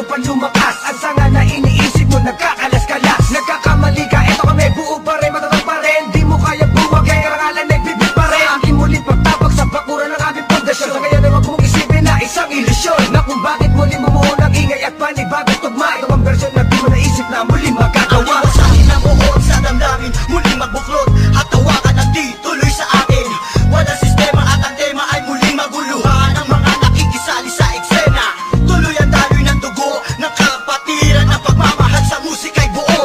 pa lumakas. Ang sanga na iniisip mo nagkakalas-kalas. Nagkakamali ka, eto kami, buo pa rin, matatag pa rin. Di mo kaya buwagay, karangalan nagbibig pa rin. Sa aking mulit pagtabak sa bakuran ng aming pundasyon. Sa ngayon ay wag mong isipin na isang ilusyon, na kung bakit muli bumuo ng ingay at panibagong tugma. Ito ang versyon na di mo naisip na muli magagawa. Ang iwasahin ang buhok sa damdamin, muling magbuklod at tawakan ang di tuloy sa atin. Walang sistema at ang tema ay muling maguluhan. Ang mga nakikisali sa eksena, tuloy ang daloy ng dugo ng kapatiran. Ang pagmamahal sa musika'y buo,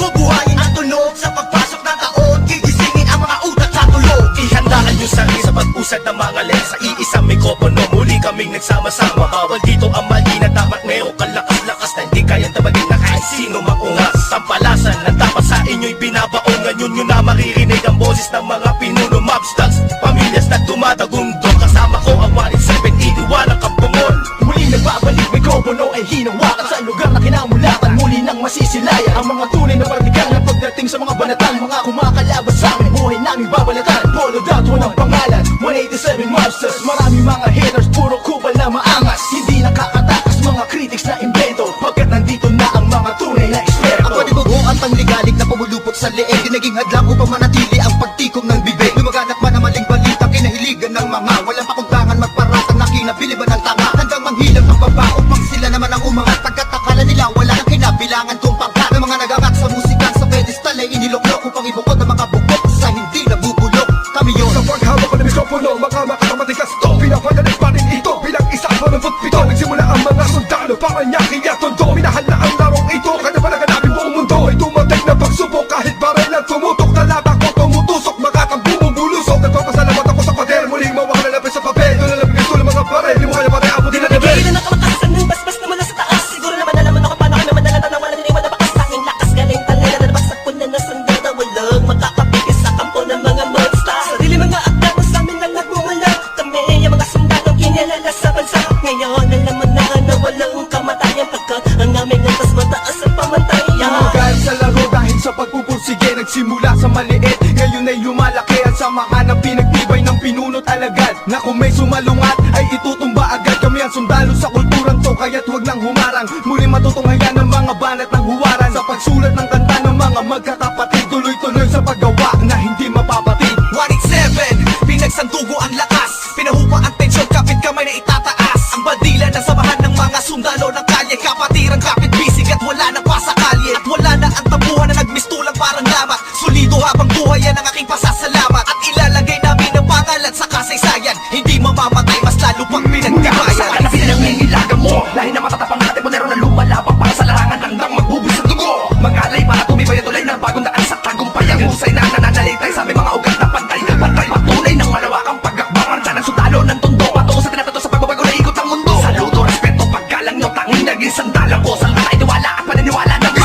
bubuhayin ang tunog sa pagpasok ng taon. Gigisingin ang mga utak sa tulog. Ihandaan yung sarili sa pag-usad ng mga len. Sa iisang mikropono, muli kaming nagsama-sama. Bawal dito ang mali na dapat mayroong kalakas-lakas na hindi kayang tabagin na kahit sino maungas. Tampalasan na dapat sa inyo'y binabaong. Ngayon nyo na maririnig ang boses ng mga pinuno, mobsters, pamilyas na dumadagundong. Kasama ko ang 187, iniwalang kampungol. Muli nagbabalik, mikropono ay hinawakan sa lugar na kinamulatan. Muli nang masisilayan ang mga tunay na partikal na pagdating sa mga banatan. Mga kumakalabas sa amin, buhay namin babalatan. Polo dot, walang pangalan, 187 Mobsters. Maraming mga haters, puro kupal na maangas. Hindi nakakatakas mga critics na invento, pagkat nandito na ang mga tunay na eksperto. Ang panibugo at pangligalig na pumulupot sa leeg, di naging hadlang upang manatili ang pagtikom ng bibig. Lumaganap man ang maling balita, kinahiligan ng mga walang pakundangan magparatang na kinabiliban ng tanga. Hanggang manghilang ang baba upang sila naman ang umangat. Pagkat akala nila wala ng kinabilangan kung pangkat. Ng mga nagangat sa musikan sa pedestal ay iniloklok upang ibukod ang mga bukok sa hindi nabubulok. Kami yun. Sa paghawak ko ng mikropono, makamakapatigas to. Pinapagalit pa rin ito bilang isang 87. Nagsimula ang mga sundalo para niya kaya tondo. Minahal na ang larong ito, kanya pa naganapin buong mundo. Ay tumating na pagsubok kahit baril ang tumutok. Talata ko tumutusok, makakang bumubulusok. Nagpapasalamat ako sa pader, muling mawak na lapis sa papel. Doon na labing gusto ng mga baril, di mo kaya pare abutin na level. Nagigilan ang kamakasan ng basbas na mula sa taas. Siguro naman alam mo na kung paano kami madalatan ng walang iniwan na bakas sa aking lakas. Galing talera na nabasag po na nasandal na walang makakapigil sa kampo ng mga monsters. Sarili mga akda mo sa amin lang nagmumula. Kami ang mga sundalong kinilala sa bansa. Ngayon alam mo na walang kamatayan, pagkat ang aming antas mataas ang pamantayan. Dahil sa laro, dahil sa pagpupursige, nagsimula sa maliit, ngayon ay lumalaki. Ang samahan ng pinagtibay ng pinunot alagad, na kung may sumalungat ay itutumba agad. Kami ang sundalo sa kulturang to, kaya't huwag nang humarang. Muli matutunghayan ng mga banat ng huwaran. Sa pagsulat ng kanta ng mga magkakapatid, tuloy-tuloy sa paggawa na hindi mapapatid. 187, pinagsandugo ang lakas, pinahupa ang tensyon, kapit kamay na itataas. Ang bandila na samahan ng mga sundalo ng kalye, kapatiran, kapit bisig at wala na pa sa kalye. At wala na ang tabuhan na nagmistulang parang lamat. Solido habang buhay yan ang aking pasasalamat. At ilalagay namin ang pangalan sa kasaysayan, hindi mamamatay, mas lalo pang pinagkabayan. Sa kanapin ang nangilagan mo, lahi na matatapang natin, modero na lumalabang para sa larangan, handang magbubuhos ng dugo. Mag-alay para tumibay at tulay ng bagong daan sa tagumpay. Ang husay na nananalitay sa aming mga ugat na pantay. Pantay patunay ng malawakang pagkakbangan sa ng sundalo ng tondo. Patungo sa tinatato sa pagbabago na ikot ang mundo. Saludo, respeto, paggalang nyo, tanging naging sandalang ko. Salta na itiwala at paniniwala ng mga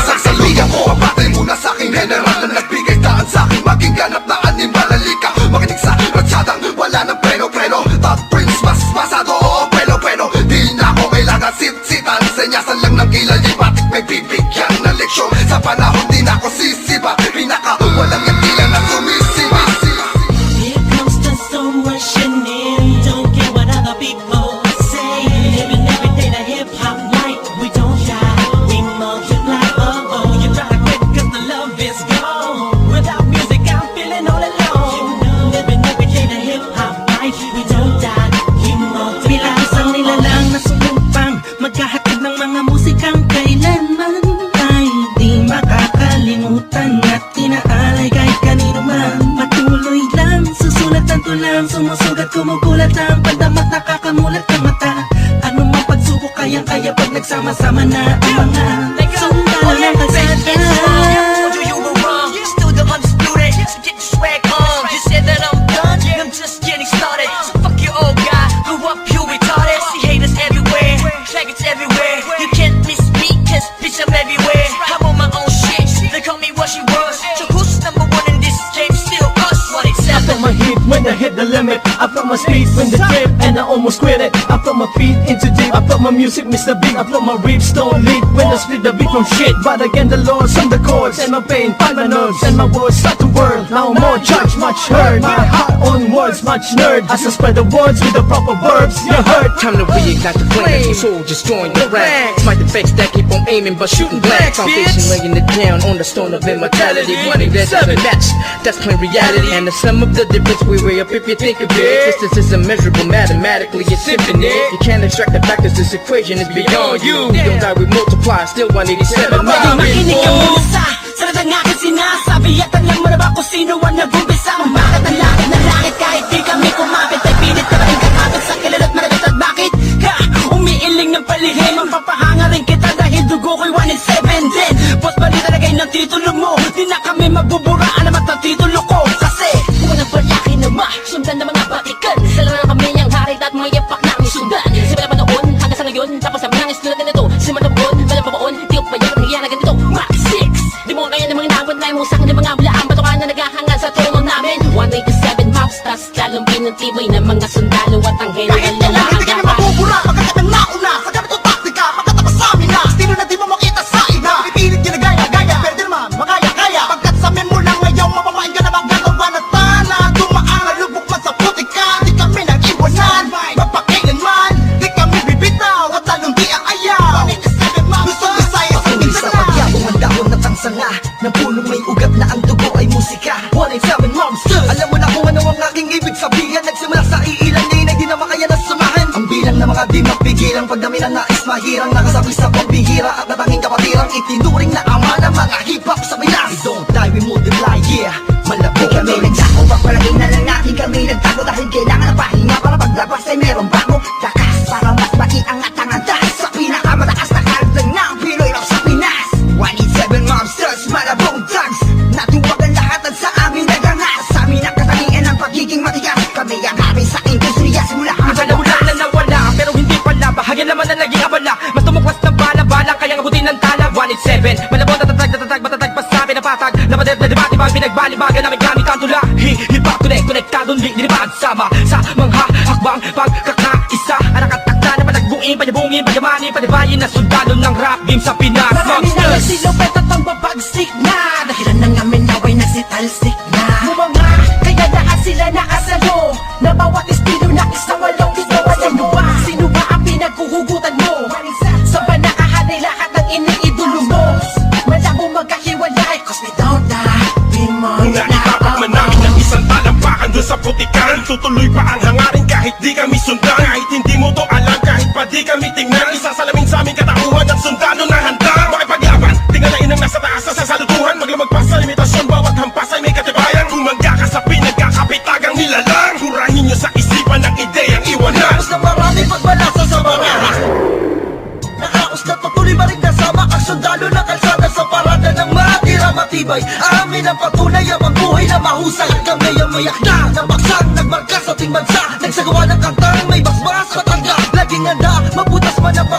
Isang ko, abate muna sa aking general na nagbigay daan sa aking maging ganap na animal. Halika, makinig sa ratsadang wala ng preno-preno. Top Prince, mas masado, oo, pelo-pelo. Di na ako kailangan sit-sitan, senyasan lang ng kilay. Batik may bibigyan na leksyon. Sa panahon di na ako sisiba, pinaka walang yakila na sumisiba. Here comes the storm rushing in. Don't care what other people say. Living every day the hip hop life. We don't die, we multiply. Oh oh, you try to quit 'cause the love is gone. Without music, I'm feeling all alone. Living every day the hip hop life. We don't die, we multiply. Bilang isang nilalang na sumumpang, maghahatid ng mga musikang kailanman ay di makakalimutan at tinaalay kahit kanino man. Patuloy lang, susulat ang tulang, sumusugat, kumugulat ang pandamat, nakakamulat ang mata. Ano mang pagsubok, kayang-kaya pag nagsama-sama na ang mga sundalo ng kalsada. Do you were wrong, still the undisputed, so get your swag on. You said that I'm done, I'm just getting started. So fuck your old guy, grew up you retarded. See haters everywhere, faggots everywhere. You can't miss me, cause bitch I'm everywhere. I'm on my own shit, they call me what she was. So who's number one in this game? Still us, 187. My hit when I hit the limit. I put my speed in the trip and I almost quit it. I put my feet into deep, I put my music Mr. Big. I put my riffs don't lead when I split the beat from shit. But again the Lord's on the chords and my pain find my nerves and my words start to whirl. Now more judge, much heard. My heart on words, much nerd. As I spread the words with the proper verbs, you heard. Time to reignite the flame, your soul just join the ranks. Smite the fakes that keep on aiming but shooting blanks. Foundation laying it down on the stone of immortality. Wanting that doesn't match, that's plain reality. And the sum of the difference we weigh up if you think of it. Existence is immeasurable, mathematically it's infinite. You can't extract the factors, this equation is beyond you. You don't die, we multiply, still 187 Makinig ka muna sa salita ng aking sinasabi. At alam mo na ba kung sino ang nag-umpisa? Bakit ang langit na langit kahit di kami kumapit? Ay pilit ka rin kakapit sa kilala't maragat. At bakit ka umiiling ng palihim? Ang papahanga rin kita dahil dugo ko'y 1 in 7 din. Boss balita lagay ng titulo mo, di na kami magbuburaan naman ng titulo ko. Kasi unang palaki na sundan ng mga batikan. Dalawa na kami ang hari at mga yapak na aming sundan. Simula pa noon hanggang sa ngayon, tapos sabi nangis tulad na ito. Simula noon, walang pabaon, di ko pa yan ang nangyayari na ganito. Mark 6, di mo kaya ng mga nawad na imusang ng mga bulaan. Bato ka na naghahanga sa trono namin. 187 mobsters, lalong pinatibay ng mga sundalo at ang hero. Kahit kailan hindi ka na mabubura, magkakat ng nauna. Sa ganito taktika, magkatapas sa amin na estilo na di mo makita sa ina. Pipilit ginagaya-gaya, pero di naman makaya-kaya. Pagkat sa men mo lang ngayon, mapamain ka na magagawa na tala. Dumaan na lubok man sa putika, di kami nag-iwanan. Mapakailanman, di kami bibitaw at lalong di ang ayaw. 187 mobs, Luzon, Visayas, Patuloy sa pagyabong ang dahon na tangsanga ng punong may ugat na ang dugo ay musika. 187 monsters. Alam mo na kung ano ang aking ibig sabihin. Nagsimula sa iilan ngayon ay di na makaya na samahan. Ang bilang na mga di mapigilang pagdami na nais mahirang nakasabi sa pambihira at natanging kapatirang itinuring na ama ng mga hip-hop sa Pinas. We don't die, we multiply, yeah. Malabo kami nagsako, papalagay na lang natin kami nagtago dahil kailangan ng pahinga para paglabas ay meron bago lakas para mas maiangat ang antas sa pinakamataas na karagdag ng Pinoy rap sa Pinas. 187 monsters, malabong thugs, natuwagan lahat at sa amin nagangas. Sa amin ang katangian ng pagiging matigas. Kami ang hari sa industriya simula hanggang Wala na nawala, pero hindi pala. Bahagya naman na naging abala. Mas tumuklas ng bala-bala, kaya abutin ng tala. 187, malabon, tatatag, matatag pa sa amin ang patag. Napadet na debate, bang pinagbalibagan namin gamit ang tula. Hip-hop connect, konektadong linibad. Sama sa mga hakbang pagkakaisa. Anak at akta na panagbuin, panyabungin, panyamanin, panibayin na sundalo ng rap game sa Pinas. Marami na nagsilupet at ang babagsik na. Dahilan ng amin naway nagsitalsik na. Mga kaya lahat sila nakasalo. Na bawat estilo na isang walong ginawan. Sino ba ang pinaghuhugutan mo? Sa ba nakahanay lahat ng iniidolo mo? Malabo magkahiwalay, cause we don't die, we Kung naitapak man namin ng isang talampakan doon sa putikan, tutuloy pa ang hangarin kahit di kami sundan. Kahit hindi mo to alam, kahit pa di kami tingnan, isasalamin sa aming katauhan ng sundalo na handa makipaglaban. Tingalain ang nasa taas sa salutuhan, maglamag pa sa limitasyon, bawat hampas ay may katibayan. Kung mangga ka sa pinagkakapitagang nilalang, hurahin nyo sa isipan ng ideyang iwanan. Tapos na marami pagbalasa sa mga nakaos na patuloy maring kasama ang sundalo na kalsada sa parada ng matira matibay. Amin ang patunay ang buhay na mahusay. Kami ang mayakda na baksang nagmarka sa ating bansa. Nagsagawa ng kantang may basbas at tanda. Laging handa, mabutas man ang